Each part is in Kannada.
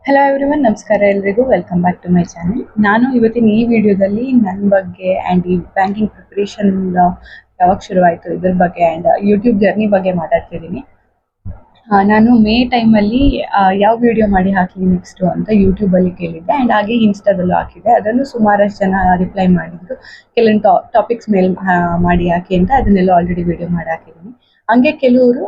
ಹಲೋ ಎವ್ರಿವನ್, ನಮಸ್ಕಾರ ಎಲ್ರಿಗೂ. Welcome back to my channel. ನಾನು ಇವತ್ತಿನ ಈ ವಿಡಿಯೋದಲ್ಲಿ ನನ್ನ ಬಗ್ಗೆ ಆ್ಯಂಡ್ ಈ ಬ್ಯಾಂಕಿಂಗ್ ಪ್ರಿಪ್ರೇಷನ್ ಯಾವಾಗ ಶುರುವಾಯಿತು ಇದ್ರ ಬಗ್ಗೆ ಆ್ಯಂಡ್ ಯೂಟ್ಯೂಬ್ ಜರ್ನಿ ಬಗ್ಗೆ ಮಾತಾಡ್ತಿದ್ದೀನಿ. ನಾನು ಮೇ ಟೈಮಲ್ಲಿ ಯಾವ ವಿಡಿಯೋ ಮಾಡಿ ಹಾಕಲಿ ನೆಕ್ಸ್ಟು ಅಂತ ಯೂಟ್ಯೂಬಲ್ಲಿ ಕೇಳಿದ್ದೆ ಆ್ಯಂಡ್ ಹಾಗೆ ಇನ್ಸ್ಟಾದಲ್ಲೂ ಹಾಕಿದ್ದೆ. ಅದನ್ನು ಸುಮಾರಷ್ಟು ಜನ ರಿಪ್ಲೈ ಮಾಡಿದ್ರು, ಕೆಲವೊಂದು ಟಾಪಿಕ್ಸ್ ಮೇಲೆ ಮಾಡಿ ಹಾಕಿ ಅಂತ. ಅದನ್ನೆಲ್ಲ ಆಲ್ರೆಡಿ ವಿಡಿಯೋ ಮಾಡಿ ಹಾಕಿದ್ದೀನಿ. ಹಂಗೆ ಕೆಲವರು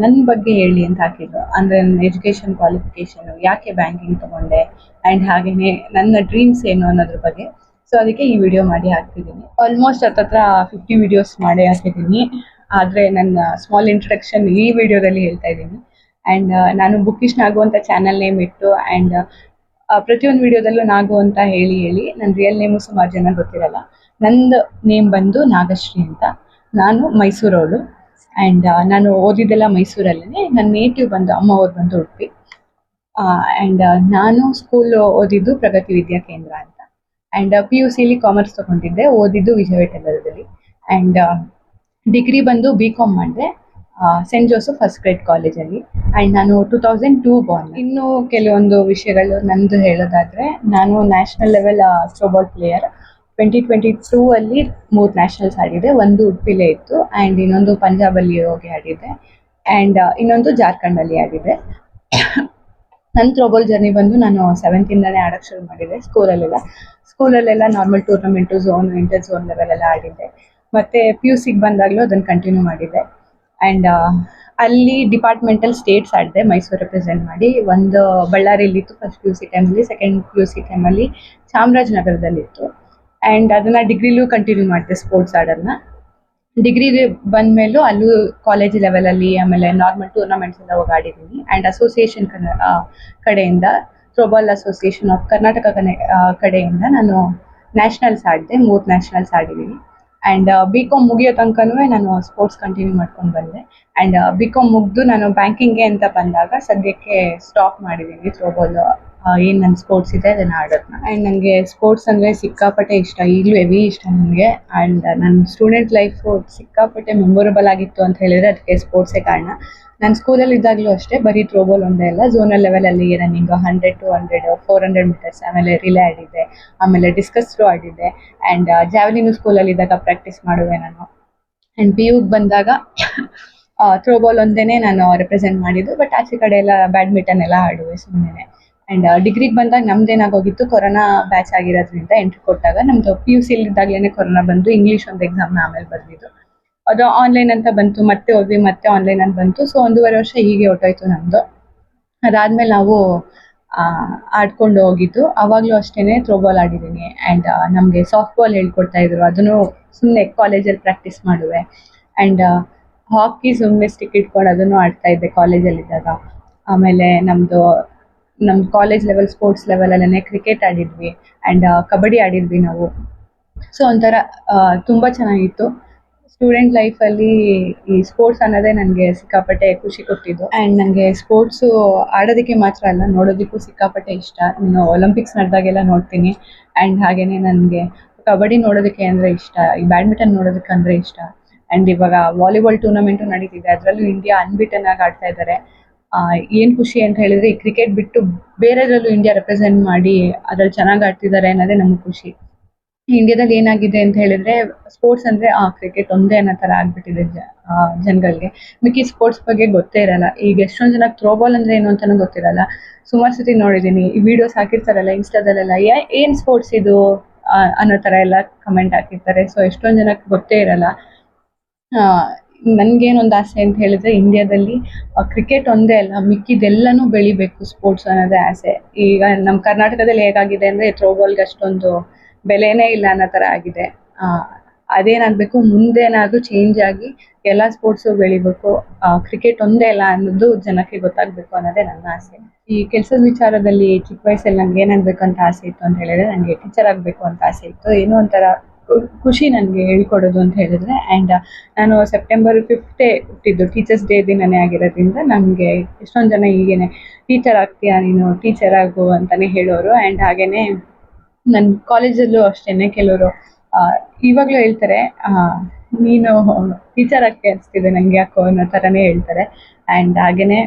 ನನ್ನ ಬಗ್ಗೆ ಹೇಳಿ ಅಂತ ಹಾಕಿದ್ರು, ಅಂದರೆ ನನ್ನ ಎಜುಕೇಷನ್ ಕ್ವಾಲಿಫಿಕೇಷನು, ಯಾಕೆ ಬ್ಯಾಂಕಿಂಗ್ ತೊಗೊಂಡೆ ಆ್ಯಂಡ್ ಹಾಗೆಯೇ ನನ್ನ ಡ್ರೀಮ್ಸ್ ಏನು ಅನ್ನೋದ್ರ ಬಗ್ಗೆ. ಸೊ ಅದಕ್ಕೆ ಈ ವಿಡಿಯೋ ಮಾಡಿ ಹಾಕ್ತಿದ್ದೀನಿ. ಆಲ್ಮೋಸ್ಟ್ ಹತ್ತತ್ರ 50 ವಿಡಿಯೋಸ್ ಮಾಡಿ ಹಾಕಿದ್ದೀನಿ. ಆದರೆ ನನ್ನ ಸ್ಮಾಲ್ ಇಂಟ್ರಡಕ್ಷನ್ ಈ ವಿಡಿಯೋದಲ್ಲಿ ಹೇಳ್ತಾ ಇದ್ದೀನಿ. ಆ್ಯಂಡ್ ನಾನು ಬುಕ್ಕಿಶ್ ನಾಗು ಅಂತ ಚಾನಲ್ ನೇಮ್ ಇಟ್ಟು ಆ್ಯಂಡ್ ಪ್ರತಿಯೊಂದು ವಿಡಿಯೋದಲ್ಲೂ ನಾಗು ಅಂತ ಹೇಳಿ ನನ್ನ ರಿಯಲ್ ನೇಮು ಸುಮಾರು ಜನ ಗೊತ್ತಿರಲ್ಲ. ನಂದು ನೇಮ್ ಬಂದು ನಾಗಶ್ರೀ ಅಂತ. ನಾನು ಮೈಸೂರವಳು ಆ್ಯಂಡ್ ನಾನು ಓದಿದ್ದೆಲ್ಲ ಮೈಸೂರಲ್ಲೇ. ನನ್ನ ನೇಟಿವ್ ಬಂದು ಅಮ್ಮ ಊರು ಬಂದು ಉಡುಪಿ. ಆ್ಯಂಡ್ ನಾನು ಸ್ಕೂಲ್ ಓದಿದ್ದು ಪ್ರಗತಿ ವಿದ್ಯಾ ಕೇಂದ್ರ ಅಂತ. ಆ್ಯಂಡ್ PUCಲಿ ಕಾಮರ್ಸ್ ತೊಗೊಂಡಿದ್ದೆ, ಓದಿದ್ದು ವಿಜಯವಿಠಲದಲ್ಲಿ. ಆ್ಯಂಡ್ ಡಿಗ್ರಿ ಬಂದು BCom ಮಾಡಿದೆ ಸೆಂಟ್ ಜೋಸೆಫ್ ಫಸ್ಟ್ ಗ್ರೇಡ್ ಕಾಲೇಜಲ್ಲಿ. ಆ್ಯಂಡ್ ನಾನು 2002 ಬಾರ್ನ್. ಇನ್ನೂ ಕೆಲವೊಂದು ವಿಷಯಗಳು ನಂದು ಹೇಳೋದಾದರೆ, ನಾನು ನ್ಯಾಷನಲ್ ಲೆವೆಲ್ ಥ್ರೋಬಾಲ್ ಪ್ಲೇಯರ್. 2022 ಅಲ್ಲಿ 3 ನ್ಯಾಷನಲ್ಸ್ ಆಡಿದೆ. ಒಂದು ಉಡುಪಿಲೇ ಇತ್ತು ಆ್ಯಂಡ್ ಇನ್ನೊಂದು ಪಂಜಾಬಲ್ಲಿ ಹೋಗಿ ಆಡಿದ್ದೆ ಆ್ಯಂಡ್ ಇನ್ನೊಂದು ಜಾರ್ಖಂಡಲ್ಲಿ ಆಡಿದ್ದೆ. ನನ್ನ ಥ್ರೋಬಾಲ್ ಜರ್ನಿ ಬಂದು ನಾನು 7th ಇಂದನೇ ಆಡೋಕ್ಕೆ ಶುರು ಮಾಡಿದ್ದೆ. ಸ್ಕೂಲಲ್ಲೆಲ್ಲ normal tournament, zone, inter zone ಲೆವೆಲೆಲ್ಲ ಆಡಿದ್ದೆ. ಮತ್ತು PUCಗೆ ಬಂದಾಗಲೂ ಅದನ್ನು ಕಂಟಿನ್ಯೂ ಮಾಡಿದ್ದೆ. ಆ್ಯಂಡ್ ಅಲ್ಲಿ ಡಿಪಾರ್ಟ್ಮೆಂಟಲ್ ಸ್ಟೇಟ್ಸ್ ಆಡಿದೆ, ಮೈಸೂರು ರೆಪ್ರೆಸೆಂಟ್ ಮಾಡಿ. ಒಂದು ಬಳ್ಳಾರಿಯಲ್ಲಿತ್ತು ಫಸ್ಟ್ PUC ಟೈಮಲ್ಲಿ, ಸೆಕೆಂಡ್ PUC ಟೈಮಲ್ಲಿ ಚಾಮರಾಜನಗರದಲ್ಲಿತ್ತು. ಆ್ಯಂಡ್ ಅದನ್ನು ಡಿಗ್ರಿಲೂ ಕಂಟಿನ್ಯೂ ಮಾಡಿದೆ ಸ್ಪೋರ್ಟ್ಸ್ ಆಡೋದನ್ನ. ಡಿಗ್ರಿಗೆ ಬಂದಮೇಲೂ ಅಲ್ಲೂ ಕಾಲೇಜ್ ಲೆವೆಲಲ್ಲಿ ಆಮೇಲೆ ನಾರ್ಮಲ್ ಟೂರ್ನಮೆಂಟ್ಸ್ ಎಲ್ಲ ಹೋಗಿ ಆಡಿದ್ದೀನಿ. ಆ್ಯಂಡ್ ಅಸೋಸಿಯೇಷನ್ ಕಡೆಯಿಂದ, ಥ್ರೋಬಾಲ್ ಅಸೋಸಿಯೇಷನ್ ಆಫ್ ಕರ್ನಾಟಕ ಕಡೆಯಿಂದ ನಾನು ನ್ಯಾಷನಲ್ಸ್ ಆಡಿದೆ, 3 ನ್ಯಾಷನಲ್ಸ್ ಆಡಿದ್ದೀನಿ. ಆ್ಯಂಡ್ BCom ಮುಗಿಯೋ ತನಕನೂ ನಾನು ಸ್ಪೋರ್ಟ್ಸ್ ಕಂಟಿನ್ಯೂ ಮಾಡ್ಕೊಂಡು ಬಂದೆ. ಆ್ಯಂಡ್ BCom ಮುಗಿದು ನಾನು ಬ್ಯಾಂಕಿಂಗ್ಗೆ ಅಂತ ಬಂದಾಗ ಸದ್ಯಕ್ಕೆ ಸ್ಟಾಪ್ ಮಾಡಿದ್ದೀನಿ ಥ್ರೋಬಾಲ್. ಏನು ನನ್ನ ಸ್ಪೋರ್ಟ್ಸ್ ಇದೆ ಅದನ್ನು ಆಡೋದನ್ನ. ಆ್ಯಂಡ್ ನನಗೆ ಸ್ಪೋರ್ಟ್ಸ್ ಅಂದರೆ ಸಿಕ್ಕಾಪಟ್ಟೆ ಇಷ್ಟ, ಈಗಲೂ ಹೆವಿ ಇಷ್ಟ ನನಗೆ. ಆ್ಯಂಡ್ ನನ್ನ ಸ್ಟೂಡೆಂಟ್ ಲೈಫು ಸಿಕ್ಕಾಪಟ್ಟೆ ಮೆಮೊರಬಲ್ ಆಗಿತ್ತು ಅಂತ ಹೇಳಿದರೆ ಅದಕ್ಕೆ ಸ್ಪೋರ್ಟ್ಸೇ ಕಾರಣ. ನಾನು ಸ್ಕೂಲಲ್ಲಿ ಇದ್ದಾಗಲೂ ಅಷ್ಟೇ, ಬರೀ ಥ್ರೋಬಾಲ್ ಒಂದೇ ಅಲ್ಲ, ಝೋನಲ್ ಲೆವೆಲಲ್ಲಿ ರನ್ನಿಂಗು 100 to 100, 400 ಮೀಟರ್ಸ್, ಆಮೇಲೆ ರಿಲೇ ಆಡಿದ್ದೆ, ಆಮೇಲೆ ಡಿಸ್ಕಸ್ ಥ್ರೋ ಆಡಿದ್ದೆ. ಆ್ಯಂಡ್ ಜಾವ್ಲಿನು ಸ್ಕೂಲಲ್ಲಿದ್ದಾಗ ಪ್ರಾಕ್ಟೀಸ್ ಮಾಡುವೆ ನಾನು. ಆ್ಯಂಡ್ PUಗೆ ಬಂದಾಗ ಥ್ರೋಬಾಲ್ ಒಂದೇ ನಾನು ರೆಪ್ರೆಸೆಂಟ್ ಮಾಡಿದ್ದು, ಬಟ್ ಆಚೆ ಕಡೆ ಎಲ್ಲ ಬ್ಯಾಡ್ಮಿಂಟನ್ ಎಲ್ಲ ಆಡುವೆ ಸುಮ್ಮನೆ. ಆ್ಯಂಡ್ ಡಿಗ್ರಿಗೆ ಬಂದಾಗ ನಮ್ದೇನಾಗೋಗಿತ್ತು, ಕೊರೋನಾ ಬ್ಯಾಚ್ ಆಗಿರೋದ್ರಿಂದ ಎಂಟ್ರಿ ಕೊಟ್ಟಾಗ ನಮ್ಮದು PUCಲಿದ್ದಾಗಲೇ ಕೊರೋನಾ ಬಂದು ಇಂಗ್ಲೀಷ್ ಒಂದು ಎಕ್ಸಾಮ್ನ ಆಮೇಲೆ ಬರೆದಿದ್ದು. ಅದು ಆನ್ಲೈನ್ ಅಂತ ಬಂತು, ಮತ್ತೆ ಹೋದ್ವಿ, ಮತ್ತೆ ಆನ್ಲೈನ್ ಅಂತ ಬಂತು. ಸೊ 1.5 ವರ್ಷ ಹೀಗೆ ಹೊಟ್ಟೋಯ್ತು ನಮ್ಮದು. ಅದಾದಮೇಲೆ ನಾವು ಆಡ್ಕೊಂಡು ಹೋಗಿದ್ದು. ಆವಾಗಲೂ ಅಷ್ಟೇ ಥ್ರೋಬಾಲ್ ಆಡಿದ್ದೀನಿ. ಆ್ಯಂಡ್ ನಮಗೆ ಸಾಫ್ಟ್ ಬಾಲ್ ಹೇಳ್ಕೊಡ್ತಾಯಿದ್ರು, ಅದನ್ನು ಸುಮ್ಮನೆ ಕಾಲೇಜಲ್ಲಿ ಪ್ರಾಕ್ಟೀಸ್ ಮಾಡುವೆ. ಆ್ಯಂಡ್ ಹಾಕಿ ಸುಮ್ಮನೆ ಸ್ಟಿಕ್ ಇಟ್ಕೊಂಡು ಅದನ್ನು ಆಡ್ತಾಯಿದ್ದೆ ಕಾಲೇಜಲ್ಲಿದ್ದಾಗ. ಆಮೇಲೆ ನಮ್ಮ ಕಾಲೇಜ್ ಲೆವೆಲ್ ಸ್ಪೋರ್ಟ್ಸ್ ಲೆವೆಲಲ್ಲೇ ಕ್ರಿಕೆಟ್ ಆಡಿದ್ವಿ ಆ್ಯಂಡ್ ಕಬಡ್ಡಿ ಆಡಿದ್ವಿ ನಾವು. ಸೊ ಒಂಥರ ತುಂಬ ಚೆನ್ನಾಗಿತ್ತು. ಸ್ಟೂಡೆಂಟ್ ಲೈಫಲ್ಲಿ ಈ ಸ್ಪೋರ್ಟ್ಸ್ ಅನ್ನೋದೇ ನನಗೆ ಸಿಕ್ಕಾಪಟ್ಟೆ ಖುಷಿ ಕೊಟ್ಟಿದ್ದು. ಆ್ಯಂಡ್ ನನಗೆ ಸ್ಪೋರ್ಟ್ಸು ಆಡೋದಕ್ಕೆ ಮಾತ್ರ ಅಲ್ಲ, ನೋಡೋದಕ್ಕೂ ಸಿಕ್ಕಾಪಟ್ಟೆ ಇಷ್ಟ. ನಾನು ಒಲಿಂಪಿಕ್ಸ್ ನಡೆದಾಗೆಲ್ಲ ನೋಡ್ತೀನಿ. ಆ್ಯಂಡ್ ಹಾಗೆಯೇ ನನಗೆ ಕಬಡ್ಡಿ ನೋಡೋದಕ್ಕೆ ಅಂದರೆ ಇಷ್ಟ, ಈ ಬ್ಯಾಡ್ಮಿಂಟನ್ ನೋಡೋದಕ್ಕೆ ಅಂದರೆ ಇಷ್ಟ. ಆ್ಯಂಡ್ ಇವಾಗ ವಾಲಿಬಾಲ್ ಟೂರ್ನಮೆಂಟು ನಡೀತಿದೆ, ಅದರಲ್ಲೂ ಇಂಡಿಯಾ ಅನ್ಬಿಟನ್ ಆಗಿ ಆಡ್ತಾ ಇದ್ದಾರೆ. ಏನು ಖುಷಿ ಅಂತ ಹೇಳಿದರೆ, ಈ ಕ್ರಿಕೆಟ್ ಬಿಟ್ಟು ಬೇರೆದ್ರಲ್ಲೂ ಇಂಡಿಯಾ ರೆಪ್ರೆಸೆಂಟ್ ಮಾಡಿ ಅದ್ರಲ್ಲಿ ಚೆನ್ನಾಗಿ ಆಡ್ತಿದ್ದಾರೆ ಅನ್ನೋದೇ ನಮಗೆ ಖುಷಿ. ಇಂಡಿಯಾದಲ್ಲಿ ಏನಾಗಿದೆ ಅಂತ ಹೇಳಿದರೆ, ಸ್ಪೋರ್ಟ್ಸ್ ಅಂದರೆ ಕ್ರಿಕೆಟ್ ಒಂದೇ ಅನ್ನೋ ಥರ ಆಗಿಬಿಟ್ಟಿದೆ ಜನಗಳಿಗೆ. ಮಿಕ್ಕಿ ಸ್ಪೋರ್ಟ್ಸ್ ಬಗ್ಗೆ ಗೊತ್ತೇ ಇರಲ್ಲ. ಈಗ ಎಷ್ಟೊಂದು ಜನಕ್ಕೆ ಥ್ರೋಬಾಲ್ ಅಂದರೆ ಏನು ಅಂತಲೂ ಗೊತ್ತಿರಲ್ಲ. ಸುಮಾರು ಸತಿ ನೋಡಿದ್ದೀನಿ, ಈ ವಿಡಿಯೋಸ್ ಹಾಕಿರ್ತಾರಲ್ಲ ಇನ್ಸ್ಟಾದಲ್ಲೆಲ್ಲ, ಏನು ಸ್ಪೋರ್ಟ್ಸ್ ಇದು ಅನ್ನೋ ಥರ ಎಲ್ಲ ಕಮೆಂಟ್ ಹಾಕಿರ್ತಾರೆ. ಸೊ ಎಷ್ಟೊಂದು ಜನಕ್ಕೆ ಗೊತ್ತೇ ಇರಲ್ಲ. ನನಗೇನೊಂದು ಆಸೆ ಅಂತ ಹೇಳಿದರೆ, ಇಂಡಿಯಾದಲ್ಲಿ ಕ್ರಿಕೆಟ್ ಒಂದೇ ಅಲ್ಲ, ಮಿಕ್ಕಿದೆಲ್ಲನೂ ಬೆಳಿಬೇಕು ಸ್ಪೋರ್ಟ್ಸ್ ಅನ್ನೋದೇ ಆಸೆ. ಈಗ ನಮ್ಮ ಕರ್ನಾಟಕದಲ್ಲಿ ಹೇಗಾಗಿದೆ ಅಂದರೆ, ಥ್ರೋಬಾಲ್ಗೆ ಅಷ್ಟೊಂದು ಬೆಲೆನೇ ಇಲ್ಲ ಅನ್ನೋ ಥರ ಆಗಿದೆ. ಅದೇನಾಗಬೇಕು, ಮುಂದೇನಾದರೂ ಚೇಂಜ್ ಆಗಿ ಎಲ್ಲ ಸ್ಪೋರ್ಟ್ಸು ಬೆಳಿಬೇಕು, ಕ್ರಿಕೆಟ್ ಒಂದೇ ಅಲ್ಲ ಅನ್ನೋದು ಜನಕ್ಕೆ ಗೊತ್ತಾಗಬೇಕು ಅನ್ನೋದೇ ನನ್ನ ಆಸೆ. ಈ ಕೆಲಸದ ವಿಚಾರದಲ್ಲಿ ಚಿಕ್ಕ ವಯಸ್ಸಲ್ಲಿ ನನಗೆ ಏನಾಗಬೇಕಂತ ಆಸೆ ಇತ್ತು ಅಂತ ಹೇಳಿದರೆ, ನನಗೆ ಟೀಚರ್ ಆಗಬೇಕು ಅಂತ ಆಸೆ ಇತ್ತು. ಏನೋ ಒಂಥರ ಖುಷಿ ನನಗೆ ಹೇಳ್ಕೊಡೋದು ಅಂತ ಹೇಳಿದರೆ. ಆ್ಯಂಡ್ ನಾನು ಸೆಪ್ಟೆಂಬರ್ 5th ಹುಟ್ಟಿದ್ದು, ಟೀಚರ್ಸ್ ಡೇ ದಿನನೇ ಆಗಿರೋದ್ರಿಂದ ನನಗೆ ಎಷ್ಟೊಂದು ಜನ ಹೀಗೇ ಟೀಚರ್ ಆಗ್ತೀಯಾ ನೀನು, ಟೀಚರ್ ಆಗು ಅಂತಲೇ ಹೇಳೋರು. ಆ್ಯಂಡ್ ಹಾಗೆಯೇ ನನ್ನ ಕಾಲೇಜಲ್ಲೂ ಅಷ್ಟೇ ಕೆಲವರು ಇವಾಗಲೂ ಹೇಳ್ತಾರೆ, ನೀನು ಟೀಚರ್ ಆಗ್ತೀಯ ಅನಿಸ್ತಿದೆ ನನಗೆ ಯಾಕೋ ಅನ್ನೋ ಥರನೇ ಹೇಳ್ತಾರೆ. ಆ್ಯಂಡ್ ಹಾಗೆಯೇ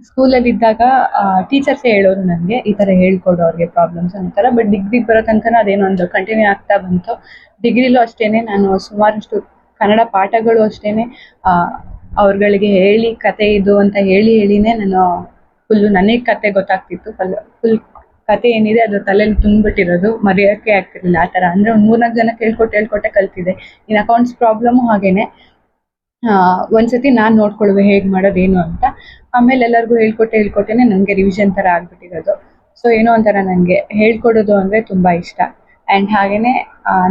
ಸ್ಕೂಲಲ್ಲಿ ಇದ್ದಾಗ ಟೀಚರ್ಸೇ ಹೇಳೋರು ನನಗೆ ಈ ಥರ ಹೇಳ್ಕೊಡು ಅವ್ರಿಗೆ ಪ್ರಾಬ್ಲಮ್ಸ್ ಅಂತಾರ. ಬಟ್ ಡಿಗ್ರಿಗೆ ಬರೋ ತನಕ ಅದೇನೋ ಒಂದು ಕಂಟಿನ್ಯೂ ಆಗ್ತಾ ಬಂತು. ಡಿಗ್ರಿಲೂ ಅಷ್ಟೇನೆ ನಾನು ಸುಮಾರಷ್ಟು ಕನ್ನಡ ಪಾಠಗಳು ಅಷ್ಟೇನೆ ಅವ್ರುಗಳಿಗೆ ಹೇಳಿ ಕತೆ ಇದು ಅಂತ ಹೇಳಿನೇ ನಾನು ಫುಲ್ಲು ನನಗೆ ಕತೆ ಗೊತ್ತಾಗ್ತಿತ್ತು. ಫುಲ್ ಕತೆ ಏನಿದೆ ಅದು ತಲೆಯಲ್ಲಿ ತುಂಬಿಟ್ಟಿರೋದು, ಮರೆಯೋಕ್ಕೆ ಆಗ್ತಿರ್ಲಿಲ್ಲ ಆ ಥರ. ಅಂದರೆ ಒಂದು 3-4 ಜನಕ್ಕೆ ಹೇಳ್ಕೊಟ್ಟೆ ಕಲ್ತಿದ್ದೆ. ಇನ್ನು ಅಕೌಂಟ್ಸ್ ಪ್ರಾಬ್ಲಮ್ಮು ಹಾಗೇನೆ. ಒಂದ್ಸತಿ ನಾನು ನೋಡ್ಕೊಳ್ಳುವೆ ಹೇಗೆ ಮಾಡೋದೇನು ಅಂತ. ಆಮೇಲೆ ಎಲ್ಲರಿಗೂ ಹೇಳ್ಕೊಟ್ಟೇನೆ ನನಗೆ ರಿವಿಷನ್ ಥರ ಆಗ್ಬಿಟ್ಟಿರೋದು. ಸೊ ಏನೋ ಒಂಥರ ನನಗೆ ಹೇಳ್ಕೊಡೋದು ಅಂದರೆ ತುಂಬ ಇಷ್ಟ. ಆ್ಯಂಡ್ ಹಾಗೆಯೇ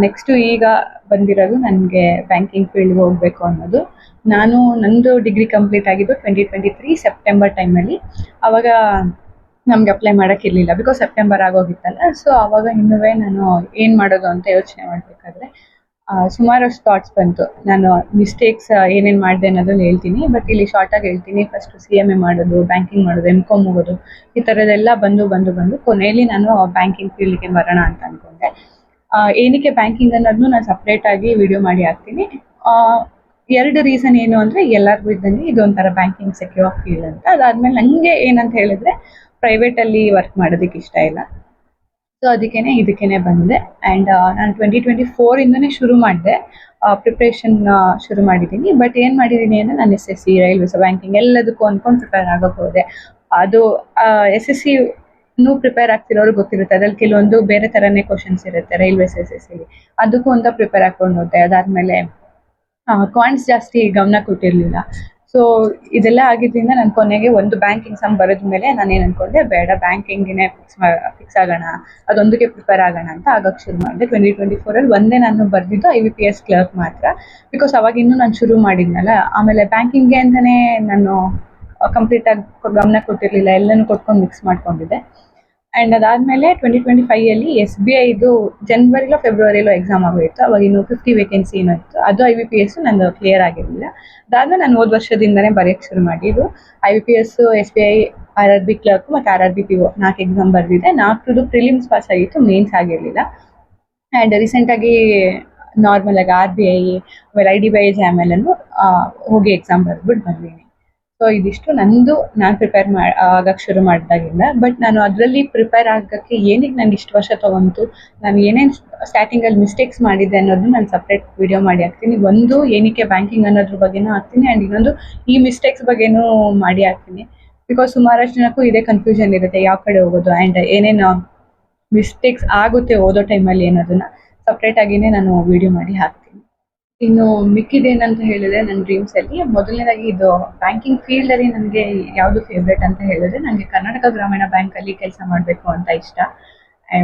ನೆಕ್ಸ್ಟು ಈಗ ಬಂದಿರೋದು ನನಗೆ ಬ್ಯಾಂಕಿಂಗ್ ಫೀಲ್ಡ್ಗೆ ಹೋಗಬೇಕು ಅನ್ನೋದು. ನಂದು ಡಿಗ್ರಿ ಕಂಪ್ಲೀಟ್ ಆಗಿದ್ದು 2023 ಸೆಪ್ಟೆಂಬರ್ ಟೈಮಲ್ಲಿ. ಆವಾಗ ನಮ್ಗೆ ಅಪ್ಲೈ ಮಾಡೋಕ್ಕಿರಲಿಲ್ಲ, ಬಿಕಾಸ್ ಸೆಪ್ಟೆಂಬರ್ ಆಗೋಗಿತ್ತಲ್ಲ. ಸೊ ಆವಾಗ ಇನ್ನೂ ನಾನು ಏನು ಮಾಡೋದು ಅಂತ ಯೋಚನೆ ಮಾಡಬೇಕಾದ್ರೆ ಸುಮಾರಷ್ಟು ಥಾಟ್ಸ್ ಬಂತು. ನಾನು ಮಿಸ್ಟೇಕ್ಸ್ ಏನೇನು ಮಾಡಿದೆ ಅನ್ನೋದನ್ನು ಹೇಳ್ತೀನಿ, ಬಟ್ ಇಲ್ಲಿ ಶಾರ್ಟಾಗಿ ಹೇಳ್ತೀನಿ. ಫಸ್ಟು CMA ಮಾಡೋದು, ಬ್ಯಾಂಕಿಂಗ್ ಮಾಡೋದು, MCOM ಹೋಗೋದು, ಈ ಥರದ್ದೆಲ್ಲ ಬಂದು ಕೊನೆಯಲ್ಲಿ ನಾನು ಬ್ಯಾಂಕಿಂಗ್ ಫೀಲ್ಡ್ಗೆ ಬರೋಣ ಅಂತ ಅಂದ್ಕೊಂಡೆ. ಏನಕ್ಕೆ ಬ್ಯಾಂಕಿಂಗ್ ಅನ್ನೋದನ್ನು ನಾನು ಸಪ್ರೇಟಾಗಿ ವಿಡಿಯೋ ಮಾಡಿ ಹಾಕ್ತೀನಿ. 2 ರೀಸನ್ ಏನು ಅಂದರೆ, ಎಲ್ಲರಿಗೂ ಇದ್ದಂಗೆ ಇದೊಂಥರ ಬ್ಯಾಂಕಿಂಗ್ ಸೆಕ್ಯೂರ್ ಫೀಲ್ಡ್ ಅಂತ. ಅದಾದಮೇಲೆ ನನಗೆ ಏನಂತ ಹೇಳಿದ್ರೆ ಪ್ರೈವೇಟಲ್ಲಿ ವರ್ಕ್ ಮಾಡೋದಕ್ಕೆ ಇಷ್ಟ ಇಲ್ಲ. ಸೊ ಇದಕ್ಕೇನೆ ಬಂದೆ. ಆ್ಯಂಡ್ ನಾನು 2024ಇಂದನೇ ಶುರು ಮಾಡಿದೆ, ಪ್ರಿಪ್ರೇಷನ್ ಶುರು ಮಾಡಿದ್ದೀನಿ. ಬಟ್ ಏನು ಮಾಡಿದ್ದೀನಿ ಅಂದರೆ ನಾನು SSC, ರೈಲ್ವೇಸ್, ಬ್ಯಾಂಕಿಂಗ್ ಎಲ್ಲದಕ್ಕೂ ಅಂದ್ಕೊಂಡು ಪ್ರಿಪೇರ್ ಆಗೋಕ್ಕೆ ಹೋದೆ. ಅದು SSCನೂ ಪ್ರಿಪೇರ್ ಆಗ್ತಿರೋರು ಗೊತ್ತಿರುತ್ತೆ, ಅದ್ರಲ್ಲಿ ಕೆಲವೊಂದು ಬೇರೆ ಥರನೇ ಕ್ವಶನ್ಸ್ ಇರುತ್ತೆ ರೈಲ್ವೇಸ್ SSCಲಿ. ಅದಕ್ಕೂ ಅಂತ ಪ್ರಿಪೇರ್ ಹಾಕ್ಕೊಂಡು ಹೋದೆ. ಅದಾದಮೇಲೆ ಕ್ವಾಂಟ್ಸ್ ಜಾಸ್ತಿ ಗಮನ ಕೊಟ್ಟಿರಲಿಲ್ಲ. ಸೊ ಇದೆಲ್ಲ ಆಗಿದ್ದರಿಂದ ನಾನು ಕೊನೆಗೆ ಒಂದು ಬ್ಯಾಂಕ್ ಎಕ್ಸಾಮ್ ಬರೆದ ಮೇಲೆ ನಾನೇನು ಅಂದ್ಕೊಂಡೆ, ಬೇಡ ಬ್ಯಾಂಕಿಂಗಿನೇ ಫಿಕ್ಸ್ ಆಗೋಣ, ಅದೊಂದಕ್ಕೆ ಪ್ರಿಪೇರ್ ಆಗೋಣ ಅಂತ ಆಗೋಕ್ಕೆ ಶುರು ಮಾಡಿದೆ. 2024ಅಲ್ಲಿ ಒಂದೇ ನಾನು ಬರೆದಿದ್ದು IBPS ಕ್ಲರ್ಕ್ ಮಾತ್ರ, ಬಿಕಾಸ್ ಅವಾಗ ಇನ್ನೂ ನಾನು ಶುರು ಮಾಡಿದ್ನಲ್ಲ. ಆಮೇಲೆ ಬ್ಯಾಂಕಿಂಗ್ಗೆ ಅಂತಲೇ ನಾನು ಕಂಪ್ಲೀಟಾಗಿ ಗಮನ ಕೊಟ್ಟಿರಲಿಲ್ಲ, ಎಲ್ಲನೂ ಕೊಟ್ಕೊಂಡು ಮಿಕ್ಸ್ ಮಾಡ್ಕೊಂಡಿದ್ದೆ. ಆ್ಯಂಡ್ ಅದಾದಮೇಲೆ 2025ಅಲ್ಲಿ SBIದು ಜನವರಿಲೋ ಫೆಬ್ರವರಿಲೋ ಎಕ್ಸಾಮ್ ಆಗೋಯಿತು. ಅವಾಗ ಇನ್ನು 50 ವೇಕೆನ್ಸಿ ಏನೋ ಇತ್ತು. ಅದು IBPS ನಂದು ಕ್ಲಿಯರ್ ಆಗಿರಲಿಲ್ಲ. ಅದಾದಮೇಲೆ ನಾನು ಹೋದ ವರ್ಷದಿಂದನೇ ಬರೆಯೋಕ್ಕೆ ಶುರು ಮಾಡಿದ್ದು. IBPS, SBI, RRB ಕ್ಲರ್ಕ್ ಮತ್ತು RRB PO 4 ಎಕ್ಸಾಮ್ ಬರೆದಿದ್ದೆ. 4ದು ಪ್ರಿಲಿಮ್ಸ್ ಪಾಸ್ ಆಗಿತ್ತು, ಮೇನ್ಸ್ ಆಗಿರಲಿಲ್ಲ. ಆ್ಯಂಡ್ ರೀಸೆಂಟಾಗಿ ನಾರ್ಮಲಾಗಿ RBI ಆಮೇಲೆ IDBI JAMLನ್ನು ಹೋಗಿ ಎಕ್ಸಾಮ್ ಬರೆದ್ಬಿಟ್ಟು ಬಂದೀನಿ. ಸೊ ಇದಿಷ್ಟು ನಾನು ಪ್ರಿಪೇರ್ ಆಗಕ್ಕೆ ಶುರು ಮಾಡಿದಾಗಿಂದ. ಬಟ್ ನಾನು ಅದರಲ್ಲಿ ಪ್ರಿಪೇರ್ ಆಗೋಕ್ಕೆ ಏನಕ್ಕೆ ನನಗೆ ಇಷ್ಟು ವರ್ಷ ತೊಗೊಂತು, ನಾನು ಏನೇನು ಸ್ಟಾರ್ಟಿಂಗಲ್ಲಿ ಮಿಸ್ಟೇಕ್ಸ್ ಮಾಡಿದ್ದೆ ಅನ್ನೋದು ನಾನು ಸಪ್ರೇಟ್ ವಿಡಿಯೋ ಮಾಡಿ ಹಾಕ್ತೀನಿ. ಒಂದು ಏನಕ್ಕೆ ಬ್ಯಾಂಕಿಂಗ್ ಅನ್ನೋದ್ರ ಬಗ್ಗೆನೂ ಹಾಕ್ತೀನಿ, ಆ್ಯಂಡ್ ಇನ್ನೊಂದು ಈ ಮಿಸ್ಟೇಕ್ಸ್ ಬಗ್ಗೆನೂ ಮಾಡಿ ಹಾಕ್ತೀನಿ. ಬಿಕಾಸ್ ಸುಮಾರಷ್ಟು ಜನಕ್ಕೂ ಇದೇ ಕನ್ಫ್ಯೂಷನ್ ಇರುತ್ತೆ, ಯಾವ ಕಡೆ ಹೋಗೋದು ಆ್ಯಂಡ್ ಏನೇನು ಮಿಸ್ಟೇಕ್ಸ್ ಆಗುತ್ತೆ ಓದೋ ಟೈಮಲ್ಲಿ ಅನ್ನೋದನ್ನು ಸಪ್ರೇಟಾಗಿಯೇ ನಾನು ವಿಡಿಯೋ ಮಾಡಿ ಹಾಕ್ತೀನಿ. ಇನ್ನು ಮಿಕ್ಕಿದೇನಂತ ಹೇಳಿದ್ರೆ, ನನ್ನ ಡ್ರೀಮ್ಸಲ್ಲಿ ಮೊದಲನೇದಾಗಿ ಇದು ಬ್ಯಾಂಕಿಂಗ್ ಫೀಲ್ಡಲ್ಲಿ ನನಗೆ ಯಾವುದು ಫೇವ್ರೇಟ್ ಅಂತ ಹೇಳಿದ್ರೆ, ನನಗೆ ಕರ್ನಾಟಕ ಗ್ರಾಮೀಣ ಬ್ಯಾಂಕಲ್ಲಿ ಕೆಲಸ ಮಾಡಬೇಕು ಅಂತ ಇಷ್ಟ.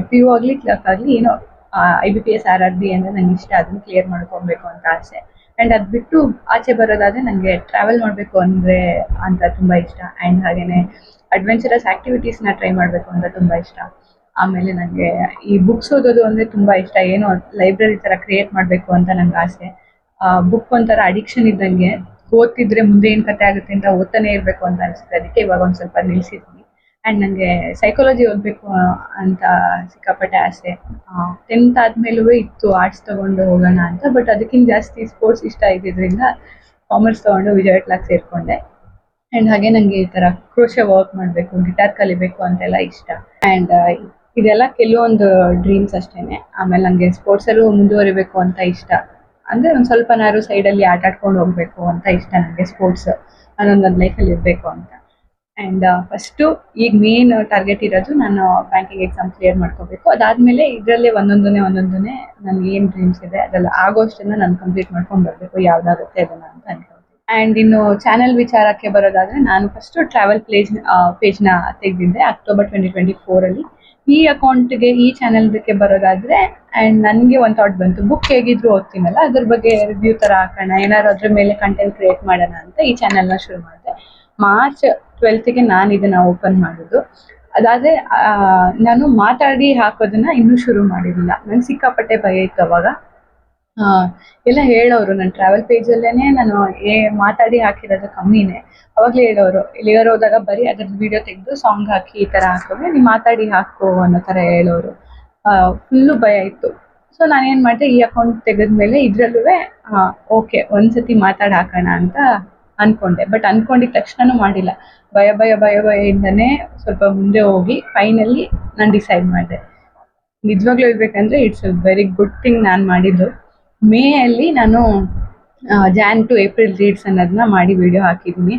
PO ಆಗಲಿ ಕ್ಲರ್ಕ್ ಆಗಲಿ ಏನೋ IBPS RRB ಅಂದರೆ ನನಗೆ ಇಷ್ಟ, ಅದನ್ನು ಕ್ಲಿಯರ್ ಮಾಡ್ಕೊಬೇಕು ಅಂತ ಆಸೆ. ಆ್ಯಂಡ್ ಅದು ಬಿಟ್ಟು ಆಚೆ ಬರೋದಾದರೆ ನನಗೆ ಟ್ರಾವೆಲ್ ಮಾಡಬೇಕು ಅಂದರೆ ಅಂತ ತುಂಬ ಇಷ್ಟ. ಆ್ಯಂಡ್ ಹಾಗೆಯೇ ಅಡ್ವೆಂಚರಸ್ ಆ್ಯಕ್ಟಿವಿಟೀಸ್ನ ಟ್ರೈ ಮಾಡಬೇಕು ಅಂತ ತುಂಬ ಇಷ್ಟ. ಆಮೇಲೆ ನನಗೆ ಈ ಬುಕ್ಸ್ ಓದೋದು ಅಂದರೆ ತುಂಬ ಇಷ್ಟ. ಏನೋ ಲೈಬ್ರರಿ ಥರ ಕ್ರಿಯೇಟ್ ಮಾಡಬೇಕು ಅಂತ ನನಗೆ ಆಸೆ. ಬುಕ್ ಒಂಥರ ಅಡಿಕ್ಷನ್ ಇದ್ದಂಗೆ, ಓದ್ತಿದ್ರೆ ಮುಂದೆ ಏನು ಕತೆ ಆಗುತ್ತೆ ಅಂತ ಓದ್ತಾನೆ ಇರಬೇಕು ಅಂತ ಅನಿಸುತ್ತೆ. ಅದಕ್ಕೆ ಇವಾಗ ಒಂದು ಸ್ವಲ್ಪ ನಿಲ್ಲಿಸಿದ್ದೀನಿ. ಆ್ಯಂಡ್ ನನಗೆ ಸೈಕಾಲಜಿ ಓದಬೇಕು ಅಂತ ಸಿಕ್ಕಾಪಟ್ಟೆ ಆಸೆ. 10th ಆದಮೇಲೂ ಇತ್ತು ಆರ್ಟ್ಸ್ ತೊಗೊಂಡು ಹೋಗೋಣ ಅಂತ. ಬಟ್ ಅದಕ್ಕಿಂತ ಜಾಸ್ತಿ ಸ್ಪೋರ್ಟ್ಸ್ ಇಷ್ಟ ಇದ್ದಿದ್ದರಿಂದ ಕಾಮರ್ಸ್ ತೊಗೊಂಡು ವಿಜಯ್ ಕ್ಲಾಸ್ ಸೇರಿಕೊಂಡೆ. ಆ್ಯಂಡ್ ಹಾಗೆ ನನಗೆ ಈ ಥರ ಕ್ರೋಶೆ ವರ್ಕ್ ಮಾಡಬೇಕು, ಗಿಟಾರ್ ಕಲಿಬೇಕು ಅಂತೆಲ್ಲ ಇಷ್ಟ. ಆ್ಯಂಡ್ ಇದೆಲ್ಲ ಕೆಲವೊಂದು ಡ್ರೀಮ್ಸ್ ಅಷ್ಟೇ. ಆಮೇಲೆ ನನಗೆ ಸ್ಪೋರ್ಟ್ಸಲ್ಲೂ ಮುಂದುವರಿಬೇಕು ಅಂತ ಇಷ್ಟ. ಅಂದರೆ ಒಂದು ಸ್ವಲ್ಪನಾದ್ರು ಸೈಡಲ್ಲಿ ಆಟಾಡ್ಕೊಂಡು ಹೋಗಬೇಕು ಅಂತ ಇಷ್ಟ ನನಗೆ. ಸ್ಪೋರ್ಟ್ಸ್ ನನ್ನ ಲೈಫಲ್ಲಿ ಇರಬೇಕು ಅಂತ. ಆ್ಯಂಡ್ ಫಸ್ಟು ಈಗ ಮೇನ್ ಟಾರ್ಗೆಟ್ ಇರೋದು ನಾನು ಬ್ಯಾಂಕಿಂಗ್ ಎಕ್ಸಾಮ್ ಕ್ಲಿಯರ್ ಮಾಡ್ಕೋಬೇಕು. ಅದಾದಮೇಲೆ ಇದರಲ್ಲೇ ಒಂದೊಂದನೇ ನನಗೆ ಏನು ಡ್ರೀಮ್ಸ್ ಇದೆ ಅದೆಲ್ಲ ಆಗೋಷ್ಟನ್ನು ನಾನು ಕಂಪ್ಲೀಟ್ ಮಾಡ್ಕೊಂಡು ಬರಬೇಕು, ಯಾವುದಾಗುತ್ತೆ ಅದನ್ನು ಅಂತ ಅನ್ಕೊಳ್ತೀನಿ. ಆ್ಯಂಡ್ ಇನ್ನು ಚಾನಲ್ ವಿಚಾರಕ್ಕೆ ಬರೋದಾದರೆ, ನಾನು ಫಸ್ಟು ಟ್ರಾವೆಲ್ ಪೇಜ್ನ ತೆಗೆದಿದ್ದೆ ಅಕ್ಟೋಬರ್ 2024ಅಲ್ಲಿ. ಈ ಅಕೌಂಟ್ಗೆ ಈ ಚಾನಲ್ಗೆ ಬರೋದಾದರೆ, ಆ್ಯಂಡ್ ನನಗೆ ಒಂದು ಥಾಟ್ ಬಂತು, ಬುಕ್ ಹೇಗಿದ್ರು ಓದ್ತೀನಲ್ಲ ಅದ್ರ ಬಗ್ಗೆ ರಿವ್ಯೂ ಥರ ಹಾಕೋಣ, ಏನಾದ್ರು ಅದ್ರ ಮೇಲೆ ಕಂಟೆಂಟ್ ಕ್ರಿಯೇಟ್ ಮಾಡೋಣ ಅಂತ ಈ ಚಾನಲ್ನ ಶುರು ಮಾಡಿದೆ. ಮಾರ್ಚ್ 12ಗೆ ನಾನು ಇದನ್ನು ಓಪನ್ ಮಾಡೋದು. ಅದಾದರೆ ನಾನು ಮಾತಾಡಿ ಹಾಕೋದನ್ನು ಇನ್ನೂ ಶುರು ಮಾಡಿರಲಿಲ್ಲ. ನಂಗೆ ಸಿಕ್ಕಾಪಟ್ಟೆ ಭಯ ಇತ್ತು ಅವಾಗ. ಎಲ್ಲ ಹೇಳೋರು, ನನ್ನ ಟ್ರಾವೆಲ್ ಪೇಜಲ್ಲೇ ನಾನು ಮಾತಾಡಿ ಹಾಕಿರೋದು ಕಮ್ಮಿನೇ. ಅವಾಗಲೇ ಹೇಳೋರು, ಎಲ್ಲಿಗಾರು ಹೋದಾಗ ಬರೀ ಅದ್ರದ್ದು ವೀಡಿಯೋ ತೆಗೆದು ಸಾಂಗ್ ಹಾಕಿ ಈ ಥರ ಹಾಕೋದ್ರೆ ನೀವು ಮಾತಾಡಿ ಹಾಕೋ ಅನ್ನೋ ಥರ ಹೇಳೋರು. ಫುಲ್ಲು ಭಯ ಇತ್ತು. ಸೊ ನಾನೇನು ಮಾಡಿದೆ, ಈ ಅಕೌಂಟ್ ತೆಗೆದ್ಮೇಲೆ ಇದರಲ್ಲೂ ಓಕೆ ಒಂದು ಸತಿ ಮಾತಾಡಿ ಹಾಕೋಣ ಅಂತ ಅನ್ಕೊಂಡೆ. ಬಟ್ ಅನ್ಕೊಂಡಿದ ತಕ್ಷಣನೂ ಮಾಡಿಲ್ಲ. ಭಯದಿಂದನೇ ಸ್ವಲ್ಪ ಮುಂದೆ ಹೋಗಿ ಫೈನಲಿ ನಾನು ಡಿಸೈಡ್ ಮಾಡಿದೆ. ನಿಜವಾಗ್ಲೂ ಹೇಳ್ಬೇಕಂದ್ರೆ it's a very good thing ನಾನು ಮಾಡಿದ್ದು. ಮೇ ಅಲ್ಲಿ ನಾನು ಜಾನ್ ಟು ಏಪ್ರಿಲ್ ರೀಡ್ಸ್ ಅನ್ನೋದನ್ನ ಮಾಡಿ ವಿಡಿಯೋ ಹಾಕಿದ್ದೀನಿ.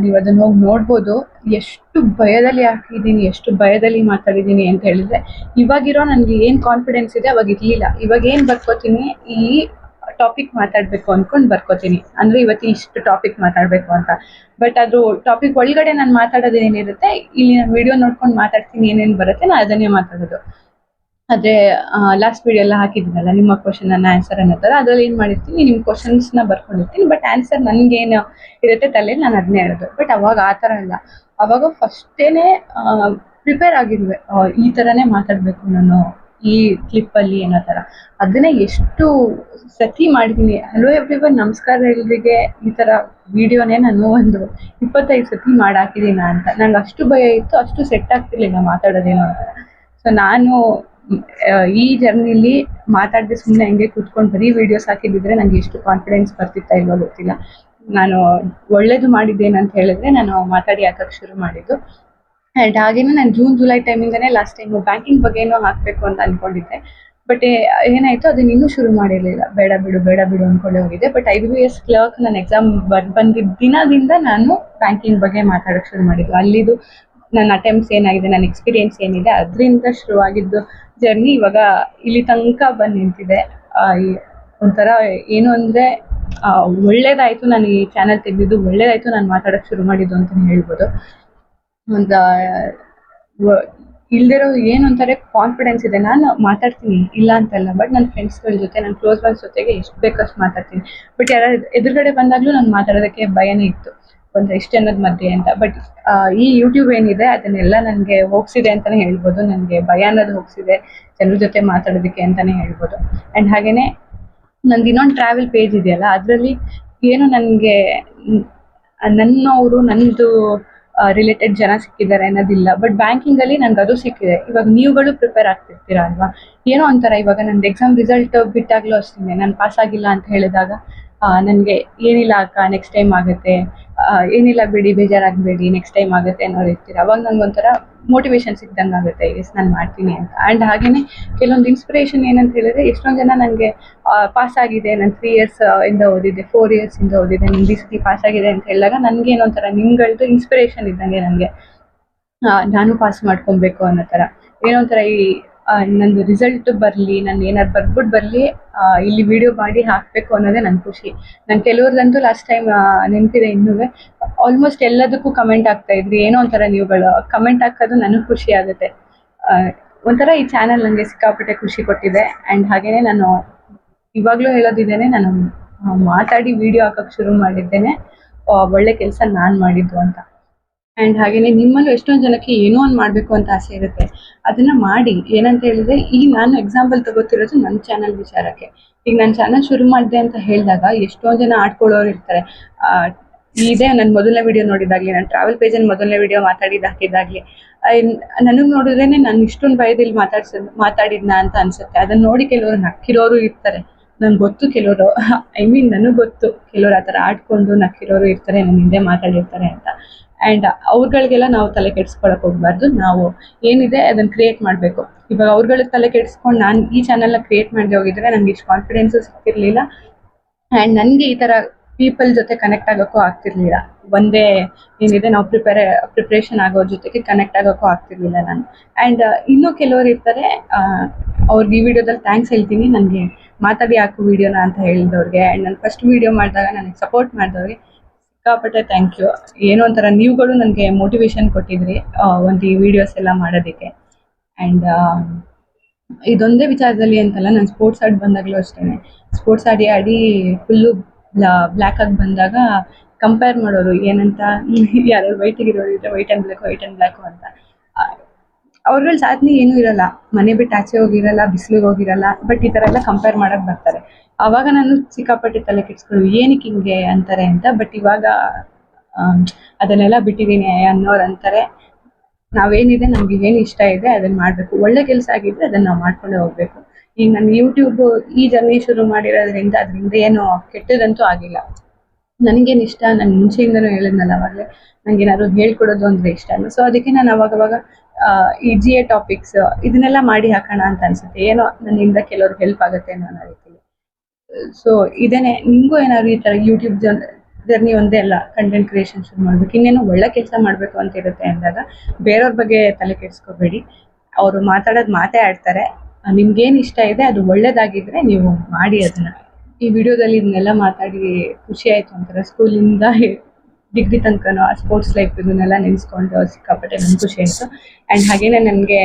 ನೀವು ಅದನ್ನ ಹೋಗಿ ನೋಡ್ಬೋದು. ಎಷ್ಟು ಭಯದಲ್ಲಿ ಹಾಕಿದ್ದೀನಿ, ಎಷ್ಟು ಭಯದಲ್ಲಿ ಮಾತಾಡಿದ್ದೀನಿ ಅಂತ ಹೇಳಿದ್ರೆ, ಇವಾಗಿರೋ ನನಗೆ ಏನು ಕಾನ್ಫಿಡೆನ್ಸ್ ಇದೆ ಅವಾಗ ಇರಲಿಲ್ಲ. ಇವಾಗ ಏನು ಬರ್ಕೋತೀನಿ, ಈ ಟಾಪಿಕ್ ಮಾತಾಡಬೇಕು ಅಂದ್ಕೊಂಡು ಬರ್ಕೋತೀನಿ. ಅಂದರೆ ಇವತ್ತು ಇಷ್ಟು ಟಾಪಿಕ್ ಮಾತಾಡಬೇಕು ಅಂತ. ಬಟ್ ಅದು ಟಾಪಿಕ್ ಒಳಗಡೆ ನಾನು ಮಾತಾಡೋದು ಏನಿರುತ್ತೆ, ಇಲ್ಲಿ ನಾನು ವಿಡಿಯೋ ನೋಡ್ಕೊಂಡು ಮಾತಾಡ್ತೀನಿ, ಏನೇನು ಬರುತ್ತೆ ನಾನು ಅದನ್ನೇ ಮಾತಾಡೋದು. ಅದೇ ಲಾಸ್ಟ್ ವಿಡಿಯೋ ಎಲ್ಲ ಹಾಕಿದ್ದೀನಲ್ಲ, ನಿಮ್ಮ ಕ್ವಶನ್ ನನ್ನ ಆನ್ಸರ್ ಅನ್ನೋ ಥರ, ಅದ್ರಲ್ಲಿ ಏನು ಮಾಡಿರ್ತೀನಿ, ನಿಮ್ಮ ಕ್ವಶನ್ಸ್ನ ಬರ್ಕೊಂಡಿರ್ತೀನಿ. ಬಟ್ ಆನ್ಸರ್ ನನಗೇನು ಇರುತ್ತೆ ತಲೆಯಲ್ಲಿ ನಾನು ಅದನ್ನೇ ಹೇಳೋದು. ಬಟ್ ಅವಾಗ ಆ ಥರ ಇಲ್ಲ. ಅವಾಗ ಫಸ್ಟೇನೆ ಪ್ರಿಪೇರ್ ಆಗಿರುವೆ, ಈ ಥರನೇ ಮಾತಾಡಬೇಕು ನಾನು ಈ ಕ್ಲಿಪ್ಪಲ್ಲಿ ಅನ್ನೋ ಥರ. ಅದನ್ನೇ ಎಷ್ಟು ಸತಿ ಮಾಡಿದ್ದೀನಿ. ಹಲೋ ಎವ್ರಿವನ್, ನಮಸ್ಕಾರ ಎಲ್ರಿಗೆ. ಈ ಥರ ವಿಡಿಯೋನೇ ನಾನು ಒಂದು 25 ಸತಿ ಮಾಡಾಕಿದ್ದೀನ ಅಂತ. ನಂಗೆ ಅಷ್ಟು ಭಯ ಇತ್ತು, ಅಷ್ಟು ಸೆಟ್ ಆಗ್ತಿರ್ಲಿಲ್ಲ ಮಾತಾಡೋದೇನೋ ಅಂತ. ಸೊ ನಾನು ಈ ಜರ್ನಿಲಿ ಮಾತಾಡದೆ ಸುಮ್ಮನೆ ಹಂಗೆ ಕೂತ್ಕೊಂಡು ಬರೀ ವಿಡಿಯೋಸ್ ಹಾಕಿದ್ದಿದ್ರೆ ನಂಗೆ ಎಷ್ಟು ಕಾನ್ಫಿಡೆನ್ಸ್ ಬರ್ತಿತ್ತಾ ಇಲ್ವೋ ಗೊತ್ತಿಲ್ಲ. ನಾನು ಒಳ್ಳೇದು ಮಾಡಿದ್ದೇನಂತ ಹೇಳಿದ್ರೆ ನಾನು ಮಾತಾಡಿ ಹಾಕಕ್ಕೆ ಶುರು ಮಾಡಿದ್ದು. ಆ್ಯಂಡ್ ಹಾಗೇನೆ ನಾನು ಜೂನ್ ಜುಲೈ ಟೈಮಿಂದನೇ ಲಾಸ್ಟ್ ಟೈಮು ಬ್ಯಾಂಕಿಂಗ್ ಬಗ್ಗೆ ಏನೋ ಹಾಕಬೇಕು ಅಂತ ಅಂದ್ಕೊಂಡಿದ್ದೆ. ಬಟ್ ಏನಾಯಿತು, ಅದನ್ನ ಇನ್ನೂ ಶುರು ಮಾಡಿರಲಿಲ್ಲ. ಬೇಡ ಬಿಡು ಅಂದ್ಕೊಂಡೆ ಹೋಗಿದ್ದೆ. ಬಟ್ IBPS ಕ್ಲರ್ಕ್ ನಾನು ಎಕ್ಸಾಮ್ ಬಂದಿದ್ದ ದಿನದಿಂದ ನಾನು ಬ್ಯಾಂಕಿಂಗ್ ಬಗ್ಗೆ ಮಾತಾಡೋಕ್ಕೆ ಶುರು ಮಾಡಿದ್ದು. ಅಲ್ಲಿದು ನನ್ನ ಅಟೆಂಪ್ಟ್ಸ್ ಏನಾಗಿದೆ, ನನ್ನ ಎಕ್ಸ್ಪೀರಿಯೆನ್ಸ್ ಏನಿದೆ, ಅದರಿಂದ ಶುರುವಾಗಿದ್ದು ಜರ್ನಿ ಇವಾಗ ಇಲ್ಲಿ ತನಕ ಬಂದು ನಿಂತಿದೆ. ಒಂಥರ ಏನು ಅಂದರೆ ಒಳ್ಳೇದಾಯಿತು ನಾನು ಈ ಚಾನಲ್ ತೆಗೆದಿದ್ದು, ಒಳ್ಳೇದಾಯಿತು ನಾನು ಮಾತಾಡೋಕ್ಕೆ ಶುರು ಮಾಡಿದ್ದು ಅಂತಲೇ ಹೇಳ್ಬೋದು. ಒಂದು ಇಲ್ದಿರೋ ಏನು ಅಂತಾರೆ ಕಾನ್ಫಿಡೆನ್ಸ್ ಇದೆ. ನಾನು ಮಾತಾಡ್ತೀನಿ ಇಲ್ಲ ಅಂತಲ್ಲ, ಬಟ್ ನನ್ನ ಫ್ರೆಂಡ್ಸ್ಗಳ ಜೊತೆ, ನನ್ನ ಕ್ಲೋಸ್ ಫ್ರೆಂಡ್ಸ್ ಜೊತೆಗೆ ಎಷ್ಟು ಬೇಕಷ್ಟು ಮಾತಾಡ್ತೀನಿ. ಬಟ್ ಯಾರು ಎದುರುಗಡೆ ಬಂದಾಗಲೂ ನಾನು ಮಾತಾಡೋದಕ್ಕೆ ಭಯನೇ ಇತ್ತು, ಒಂದು ಎಷ್ಟು ಅನ್ನೋದು ಮಧ್ಯೆ ಅಂತ. ಬಟ್ ಈ ಯೂಟ್ಯೂಬ್ ಏನಿದೆ ಅದನ್ನೆಲ್ಲ ನನಗೆ ಹೋಗ್ಸಿದೆ ಅಂತಲೇ ಹೇಳ್ಬೋದು. ನನಗೆ ಭಯ ಅನ್ನೋದು ಹೋಗ್ಸಿದೆ ಜನರ ಜೊತೆ ಮಾತಾಡೋದಕ್ಕೆ ಅಂತಲೇ ಹೇಳ್ಬೋದು. ಆ್ಯಂಡ್ ಹಾಗೆಯೇ ನಂದು ಇನ್ನೊಂದು ಟ್ರಾವೆಲ್ ಪೇಜ್ ಇದೆಯಲ್ಲ, ಅದರಲ್ಲಿ ಏನು ನನಗೆ ನನ್ನವರು ನನ್ನದು ರಿಲೇಟೆಡ್ ಜನ ಸಿಕ್ಕಿದ್ದಾರೆ ಅನ್ನೋದಿಲ್ಲ. ಬಟ್ ಬ್ಯಾಂಕಿಂಗಲ್ಲಿ ನಂಗೆ ಅದು ಸಿಕ್ಕಿದೆ. ಇವಾಗ ನೀವುಗಳು ಪ್ರಿಪೇರ್ ಆಗ್ತಿರ್ತೀರ ಅಲ್ವಾ, ಏನೋ ಒಂಥರ. ಇವಾಗ ನಂದು ಎಕ್ಸಾಮ್ ರಿಸಲ್ಟ್ ಬಿಟ್ಟಾಗಲೂ ಅಷ್ಟೇ, ನಾನು ಪಾಸ್ ಆಗಿಲ್ಲ ಅಂತ ಹೇಳಿದಾಗ ನನಗೆ ಏನಿಲ್ಲ ಅಕ್ಕ, ನೆಕ್ಸ್ಟ್ ಟೈಮ್ ಆಗುತ್ತೆ, ಏನಿಲ್ಲ ಬಿಡಿ, ಬೇಜಾರಾಗಬೇಡಿ, ನೆಕ್ಸ್ಟ್ ಟೈಮ್ ಆಗುತ್ತೆ ಅನ್ನೋರು ಇರ್ತೀರ. ಅವಾಗ ನಂಗೊಂಥರ ಮೋಟಿವೇಶನ್ ಸಿಕ್ದಂಗೆ ಆಗುತ್ತೆ, ಎಸ್ ನಾನು ಮಾಡ್ತೀನಿ ಅಂತ. ಆ್ಯಂಡ್ ಹಾಗೆಯೇ ಕೆಲವೊಂದು ಇನ್ಸ್ಪಿರೇಷನ್ ಏನಂತ ಹೇಳಿದ್ರೆ, ಎಷ್ಟೊಂದು ಜನ ನನಗೆ ಪಾಸ್ ಆಗಿದೆ, ನಾನು 3 years ಇಂದ ಓದಿದ್ದೆ, 4 years ಇಂದ ಓದಿದ್ದೆ, ನಾನು ಈ ಸತಿ ಪಾಸ್ ಆಗಿದೆ ಅಂತ ಹೇಳಿದಾಗ ನನಗೇನೊಂಥರ ನಿಮ್ಗಳದ್ದು ಇನ್ಸ್ಪಿರೇಷನ್ ಇದ್ದಂಗೆ ನನಗೆ. ನಾನು ಪಾಸ್ ಮಾಡ್ಕೊಬೇಕು ಅನ್ನೋ ಥರ ಏನೋ ಒಂಥರ. ಈ ನಂದು ರಿಸಲ್ಟ್ ಬರಲಿ, ನಾನು ಏನಾದ್ರು ಬರ್ಬಿಟ್ಟು ಬರಲಿ, ಇಲ್ಲಿ ವಿಡಿಯೋ ಮಾಡಿ ಹಾಕಬೇಕು ಅನ್ನೋದೇ ನನ್ನ ಖುಷಿ. ನಾನು ಕೆಲವ್ರದಂತೂ ಲಾಸ್ಟ್ ಟೈಮ್ ನೆನಪಿದೆ ಇನ್ನೂ, ಆಲ್ಮೋಸ್ಟ್ ಎಲ್ಲದಕ್ಕೂ ಕಮೆಂಟ್ ಆಗ್ತಾಯಿದ್ರಿ. ಏನೋ ಒಂಥರ ನೀವುಗಳು ಕಮೆಂಟ್ ಹಾಕೋದು ನನಗೆ ಖುಷಿ ಆಗುತ್ತೆ. ಒಂಥರ ಈ ಚಾನಲ್ ನನಗೆ ಸಿಕ್ಕಾಪಟ್ಟೆ ಖುಷಿ ಕೊಟ್ಟಿದೆ. ಆ್ಯಂಡ್ ಹಾಗೆಯೇ ನಾನು ಇವಾಗಲೂ ಹೇಳೋದಿದ್ದೇನೆ, ನಾನು ಮಾತಾಡಿ ವಿಡಿಯೋ ಹಾಕೋಕ್ಕೆ ಶುರು ಮಾಡಿದ್ದೇನೆ ಒಳ್ಳೆ ಕೆಲಸ ನಾನು ಮಾಡಿದ್ದು ಅಂತ. ಆ್ಯಂಡ್ ಹಾಗೆಯೇ ನಿಮ್ಮಲ್ಲೂ ಎಷ್ಟೊಂದು ಜನಕ್ಕೆ ಏನೋ ಒಂದು ಮಾಡಬೇಕು ಅಂತ ಆಸೆ ಇರುತ್ತೆ, ಅದನ್ನು ಮಾಡಿ. ಏನಂತ ಹೇಳಿದ್ರೆ, ಈಗ ನಾನು ಎಕ್ಸಾಂಪಲ್ ತಗೋತಿರೋದು ನನ್ನ ಚಾನಲ್ ವಿಚಾರಕ್ಕೆ. ಈಗ ನಾನು ಚಾನಲ್ ಶುರು ಮಾಡಿದೆ ಅಂತ ಹೇಳಿದಾಗ ಎಷ್ಟೊಂದು ಜನ ಆಡ್ಕೊಳ್ಳೋರು ಇರ್ತಾರೆ. ಇದೇ ನನ್ನ ಮೊದಲನೇ ವಿಡಿಯೋ ನೋಡಿದಾಗಲಿ, ನಾನು ಟ್ರಾವೆಲ್ ಪೇಜಲ್ಲಿ ಮೊದಲನೇ ವಿಡಿಯೋ ಹಾಕಿದಾಗಲಿ ನನಗೆ ನೋಡಿದ್ರೇ ನಾನು ಇಷ್ಟೊಂದು ಭಯದಲ್ಲಿ ಮಾತಾಡಿದ್ನಾ ಅಂತ ಅನಿಸುತ್ತೆ. ಅದನ್ನು ನೋಡಿ ಕೆಲವರು ನಕ್ಕಿರೋರು ಇರ್ತಾರೆ, ನಂಗೆ ಗೊತ್ತು. ಕೆಲವರು ನನಗೆ ಗೊತ್ತು, ಕೆಲವರು ಆ ಥರ ಆಡ್ಕೊಂಡು ನಕ್ಕಿರೋರು ಇರ್ತಾರೆ, ನನ್ನ ಹಿಂದೆ ಮಾತಾಡಿರ್ತಾರೆ ಅಂತ. ಆ್ಯಂಡ್ ಅವ್ರುಗಳಿಗೆಲ್ಲ ನಾವು ತಲೆ ಕೆಡಿಸ್ಕೊಳಕ್ಕೆ ಹೋಗ್ಬಾರ್ದು. ನಾವು ಏನಿದೆ ಅದನ್ನು ಕ್ರಿಯೇಟ್ ಮಾಡಬೇಕು. ಇವಾಗ ಅವ್ರುಗಳಿಗೆ ತಲೆ ಕೆಡಿಸ್ಕೊಂಡು ನಾನು ಈ ಚಾನಲ್ನ ಕ್ರಿಯೇಟ್ ಮಾಡದೆ ಹೋಗಿದ್ರೆ ನನಗೆ ಇಷ್ಟು ಕಾನ್ಫಿಡೆನ್ಸು ಸಿಕ್ತಿರಲಿಲ್ಲ. ಆ್ಯಂಡ್ ನನಗೆ ಈ ಥರ ಪೀಪಲ್ ಜೊತೆ ಕನೆಕ್ಟ್ ಆಗೋಕ್ಕೂ ಆಗ್ತಿರ್ಲಿಲ್ಲ. ಒಂದೇ ಏನಿದೆ ನಾವು ಪ್ರಿಪ್ರೇಷನ್ ಆಗೋರ ಜೊತೆಗೆ ಕನೆಕ್ಟ್ ಆಗೋಕ್ಕೂ ಆಗ್ತಿರ್ಲಿಲ್ಲ ನಾನು. ಆ್ಯಂಡ್ ಇನ್ನೂ ಕೆಲವರು ಇರ್ತಾರೆ, ಅವ್ರಿಗೆ ಈ ವಿಡಿಯೋದಲ್ಲಿ ಥ್ಯಾಂಕ್ಸ್ ಹೇಳ್ತೀನಿ, ನನಗೆ ಮಾತಾಡಿ ಹಾಕು ವಿಡಿಯೋನ ಅಂತ ಹೇಳಿದವ್ರಿಗೆ. ಆ್ಯಂಡ್ ನಾನು ಫಸ್ಟ್ ವಿಡಿಯೋ ಮಾಡಿದಾಗ ನನಗೆ ಸಪೋರ್ಟ್ ಮಾಡಿದವ್ರಿಗೆ ಸಿಕ್ಕಾಪಟ್ಟೆ ಥ್ಯಾಂಕ್ ಯು. ಏನೋ ಒಂಥರ ನೀವುಗಳು ನನಗೆ ಮೋಟಿವೇಶನ್ ಕೊಟ್ಟಿದ್ರಿ ಒಂದು ಈ ವಿಡಿಯೋಸ್ ಎಲ್ಲ ಮಾಡೋದಕ್ಕೆ. ಆ್ಯಂಡ್ ಇದೊಂದೇ ವಿಚಾರದಲ್ಲಿ ಅಂತಲ್ಲ, ನಾನು ಸ್ಪೋರ್ಟ್ಸ್ ಆಡಿ ಬಂದಾಗಲೂ ಅಷ್ಟೇ, ಸ್ಪೋರ್ಟ್ಸ್ ಆಡಿ ಫುಲ್ಲು ಬ್ಲ್ಯಾಕ್ ಆಗಿ ಬಂದಾಗ ಕಂಪೇರ್ ಮಾಡೋರು ಏನಂತ, ಯಾರು ವೈಟಿಗಿರೋರು ಇದ್ದರೆ ವೈಟ್ ಆ್ಯಂಡ್ ಬ್ಲ್ಯಾಕು ಅಂತ. ಅವ್ರಗಳ ಸಾಧನೆ ಏನೂ ಇರಲ್ಲ, ಮನೆ ಬಿಟ್ಟು ಆಚೆ ಹೋಗಿರಲ್ಲ, ಬಿಸಿಲಿಗೆ ಹೋಗಿರಲ್ಲ, ಬಟ್ ಈ ಥರ ಎಲ್ಲ ಕಂಪೇರ್ ಮಾಡೋಕ್ಕೆ ಬರ್ತಾರೆ. ಆವಾಗ ನಾನು ಸಿಕ್ಕಾಪಟ್ಟೆ ತಲೆ ಕೆಡಿಸ್ಕೊಳ್ಳೋದು, ಏನಕ್ಕೆ ಹಿಂಗೆ ಅಂತಾರೆ ಅಂತ. ಬಟ್ ಇವಾಗ ಅದನ್ನೆಲ್ಲ ಬಿಟ್ಟಿದ್ದೀನಿ. ಅನ್ನೋರು ಅಂತಾರೆ, ನಾವೇನಿದೆ ನಮ್ಗೆ ಏನು ಇಷ್ಟ ಇದೆ ಅದನ್ನು ಮಾಡಬೇಕು, ಒಳ್ಳೆ ಕೆಲಸ ಆಗಿದ್ದರೆ ಅದನ್ನು ನಾವು ಮಾಡ್ಕೊಂಡೇ ಹೋಗಬೇಕು. ಈಗ ನಾನು ಯೂಟ್ಯೂಬ್ ಈ ಜರ್ನಿ ಶುರು ಮಾಡಿರೋದ್ರಿಂದ ಅದರಿಂದ ಏನು ಕೆಟ್ಟದಂತೂ ಆಗಿಲ್ಲ. ನನಗೇನು ಇಷ್ಟ, ನಾನು ಮುಂಚೆಯಿಂದನೂ ಹೇಳಿದ್ನಲ್ಲ ಅವಾಗಲೇ, ನನಗೇನಾದ್ರು ಹೇಳ್ಕೊಡೋದು ಅಂದರೆ ಇಷ್ಟ. ಸೊ ಅದಕ್ಕೆ ನಾನು ಅವಾಗವಾಗ ಈ GA ಟಾಪಿಕ್ಸ್ ಇದನ್ನೆಲ್ಲ ಮಾಡಿ ಹಾಕೋಣ ಅಂತ ಅನ್ಸುತ್ತೆ. ಏನೋ ನನ್ನಿಂದ ಕೆಲವ್ರಿಗೆ ಹೆಲ್ಪ್ ಆಗುತ್ತೆ ಅನ್ನೋ ರೀತಿಲಿ. ಸೊ ಇದೇನೆ, ನಿಮಗೂ ಏನಾದ್ರು ಈ ಥರ ಯೂಟ್ಯೂಬ್ ಜರ್ನಿ ಒಂದೇ ಅಲ್ಲ, ಕಂಟೆಂಟ್ ಕ್ರಿಯೇಷನ್ ಶುರು ಮಾಡ್ಬೇಕು, ಇನ್ನೇನು ಒಳ್ಳೆ ಕೆಲಸ ಮಾಡಬೇಕು ಅಂತ ಇರುತ್ತೆ ಅಂದಾಗ ಬೇರೆಯವ್ರ ಬಗ್ಗೆ ತಲೆ ಕೆಡಿಸ್ಕೋಬೇಡಿ. ಅವರು ಮಾತಾಡೋದು ಮಾತೇ ಆಡ್ತಾರೆ. ನಿಮ್ಗೇನು ಇಷ್ಟ ಇದೆ ಅದು ಒಳ್ಳೇದಾಗಿದ್ರೆ ನೀವು ಮಾಡಿ ಅದನ್ನ. ಈ ವಿಡಿಯೋದಲ್ಲಿ ಇದನ್ನೆಲ್ಲ ಮಾತಾಡಿ ಖುಷಿ ಆಯ್ತು ಒಂಥರ. ಸ್ಕೂಲಿಂದ ಡಿಗ್ರಿ ತನಕನೂ ಆ ಸ್ಪೋರ್ಟ್ಸ್ ಲೈಫ್ ಇದನ್ನೆಲ್ಲ ನೆನೆಸ್ಕೊಂಡು ಸಿಕ್ಕಾಪಟ್ಟೆ ನನ್ಗೆ ಖುಷಿ ಆಯಿತು. ಆ್ಯಂಡ್ ಹಾಗೇನೆ ನನಗೆ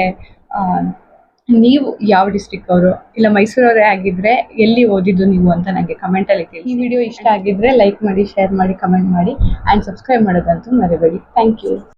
ನೀವು ಯಾವ ಡಿಸ್ಟ್ರಿಕ್ ಅವರು ಇಲ್ಲ ಮೈಸೂರವರೇ ಆಗಿದ್ರೆ ಎಲ್ಲಿ ಓದಿದ್ದು ನೀವು ಅಂತ ನನಗೆ ಕಮೆಂಟಲ್ಲಿ ತಿಳಿಸಿ. ಈ ವಿಡಿಯೋ ಇಷ್ಟ ಆಗಿದ್ರೆ ಲೈಕ್ ಮಾಡಿ, ಶೇರ್ ಮಾಡಿ, ಕಮೆಂಟ್ ಮಾಡಿ ಆ್ಯಂಡ್ ಸಬ್ಸ್ಕ್ರೈಬ್ ಮಾಡೋದಂತೂ ಮರಿಬೇಡಿ. Thank you.